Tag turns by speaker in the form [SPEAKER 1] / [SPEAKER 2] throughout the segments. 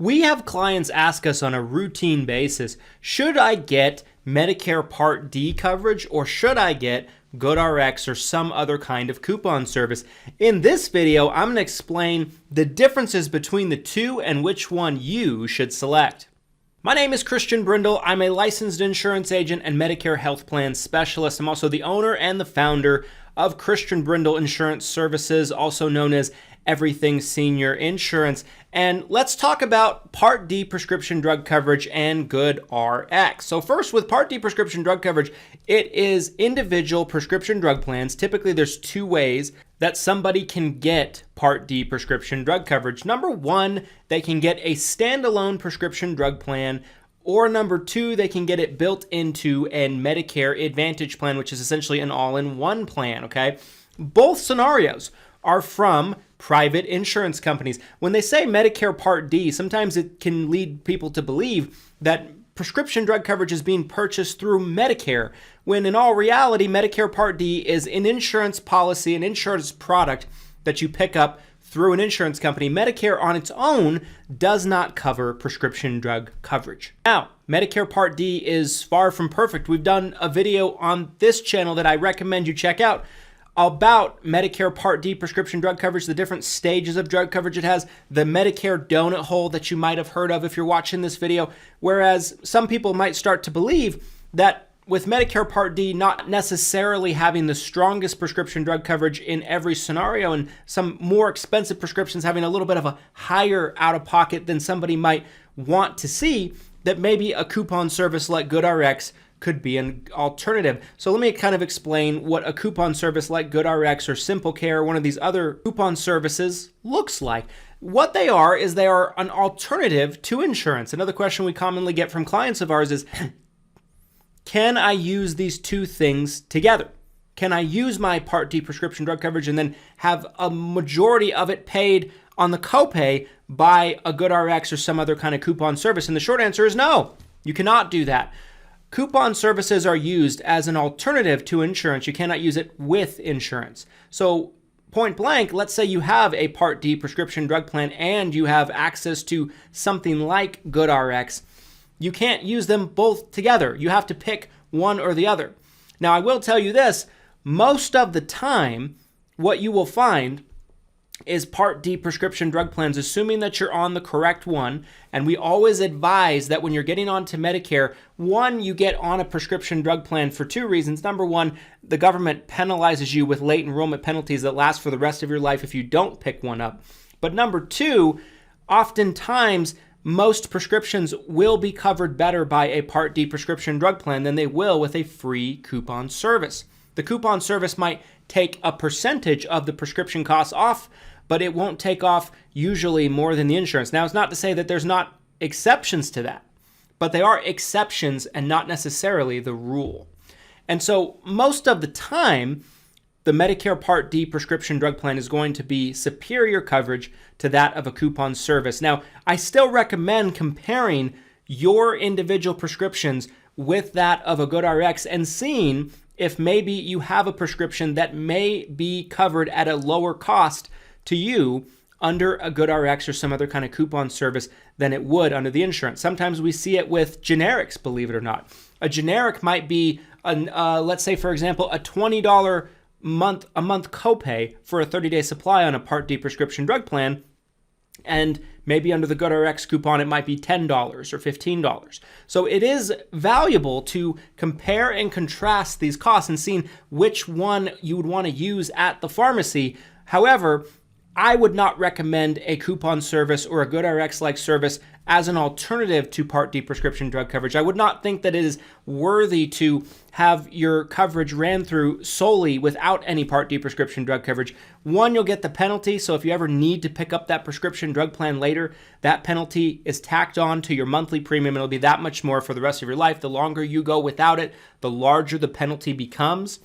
[SPEAKER 1] We have clients ask us on a routine basis, should I get Medicare Part D coverage or should I get GoodRX or some other kind of coupon service? In this video, I'm going to explain the differences between the two and which one you should select. My name is Christian Brindle. I'm a licensed insurance agent and Medicare health plan specialist. I'm also the owner and the founder of Brindle Insurance Services, also known as Everything Senior Insurance. And let's talk about Part D prescription drug coverage and GoodRX. So first, with Part D prescription drug coverage, it is individual prescription drug plans. Typically, there's two ways that somebody can get Part D prescription drug coverage. Number one, they can get a standalone prescription drug plan, or number two, they can get it built into a Medicare Advantage plan, which is essentially an all-in-one plan, okay? Both scenarios are from private insurance companies. When they say Medicare Part D, sometimes it can lead people to believe that prescription drug coverage is being purchased through Medicare, when in all reality, Medicare Part D is an insurance policy, an insurance product that you pick up through an insurance company. Medicare on its own does not cover prescription drug coverage. Now, Medicare Part D is far from perfect. We've done a video on this channel that I recommend you check out about Medicare Part D prescription drug coverage, the different stages of drug coverage it has, the Medicare donut hole that you might have heard of if you're watching this video. Whereas some people might start to believe that with Medicare Part D not necessarily having the strongest prescription drug coverage in every scenario, and some more expensive prescriptions having a little bit of a higher out-of-pocket than somebody might want to see, that maybe a coupon service like GoodRX could be an alternative. So let me kind of explain what a coupon service like GoodRX or Simple Care, one of these other coupon services, looks like. What they are is they are an alternative to insurance. Another question we commonly get from clients of ours is, can I use these two things together? Can I use my Part D prescription drug coverage and then have a majority of it paid on the copay by a GoodRX or some other kind of coupon service? And the short answer is no, you cannot do that. Coupon services are used as an alternative to insurance. You cannot use it with insurance. So point blank, let's say you have a Part D prescription drug plan and you have access to something like GoodRX. You can't use them both together. You have to pick one or the other. Now, I will tell you this, most of the time, what you will find is Part D prescription drug plans, assuming that you're on the correct one. And we always advise that when you're getting onto Medicare, one, you get on a prescription drug plan for two reasons. Number one, the government penalizes you with late enrollment penalties that last for the rest of your life if you don't pick one up. But number two, oftentimes, most prescriptions will be covered better by a Part D prescription drug plan than they will with a free coupon service. The coupon service might take a percentage of the prescription costs off, but it won't take off usually more than the insurance. Now, it's not to say that there's not exceptions to that, but they are exceptions and not necessarily the rule. And so most of the time, the Medicare Part D prescription drug plan is going to be superior coverage to that of a coupon service. Now, I still recommend comparing your individual prescriptions with that of a GoodRX and seeing if maybe you have a prescription that may be covered at a lower cost to you under a GoodRX or some other kind of coupon service than it would under the insurance. Sometimes we see it with generics, believe it or not. A generic might be, let's say, for example, a $20 a month copay for a 30-day supply on a Part D prescription drug plan, and maybe under the GoodRX coupon it might be $10 or $15. So it is valuable to compare and contrast these costs and seeing which one you would want to use at the pharmacy. However, I would not recommend a coupon service or a GoodRX-like service as an alternative to Part D prescription drug coverage. I would not think that it is worthy to have your coverage ran through solely without any Part D prescription drug coverage. One, you'll get the penalty, so if you ever need to pick up that prescription drug plan later, that penalty is tacked on to your monthly premium. It'll be that much more for the rest of your life. The longer you go without it, the larger the penalty becomes.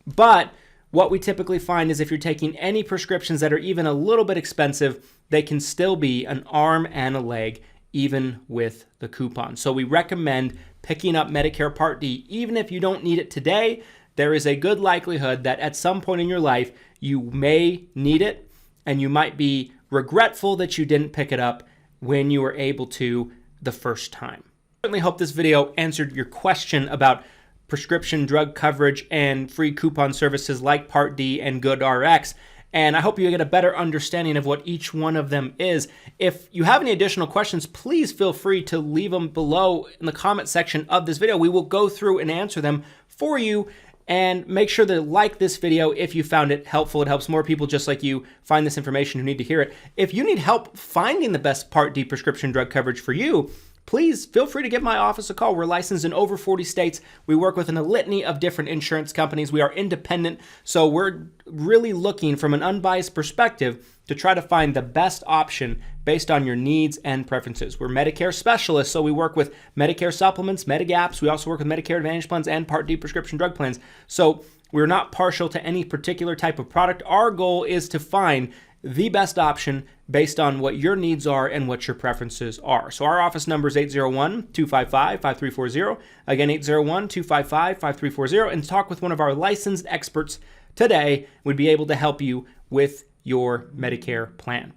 [SPEAKER 1] But what we typically find is if you're taking any prescriptions that are even a little bit expensive, they can still be an arm and a leg, even with the coupon. So we recommend picking up Medicare Part D. Even if you don't need it today, there is a good likelihood that at some point in your life, you may need it, and you might be regretful that you didn't pick it up when you were able to the first time. I certainly hope this video answered your question about prescription drug coverage and free coupon services like Part D and GoodRx. And I hope you get a better understanding of what each one of them is. If you have any additional questions, please feel free to leave them below in the comment section of this video. We will go through and answer them for you. And make sure to like this video if you found it helpful. It helps more people just like you find this information who need to hear it. If you need help finding the best Part D prescription drug coverage for you, please feel free to give my office a call. We're licensed in over 40 states. We work with a litany of different insurance companies. We are independent, so we're really looking from an unbiased perspective to try to find the best option based on your needs and preferences. We're Medicare specialists, so we work with Medicare supplements, Medigaps. We also work with Medicare Advantage plans and Part D prescription drug plans. So we're not partial to any particular type of product. Our goal is to find the best option based on what your needs are and what your preferences are. So our office number is 801-255-5340. Again, 801-255-5340. And talk with one of our licensed experts today. We'd be able to help you with your Medicare plan.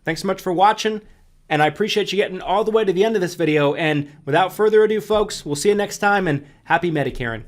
[SPEAKER 1] Thanks so much for watching, and I appreciate you getting all the way to the end of this video. And without further ado, folks, we'll see you next time, and happy Medicaring.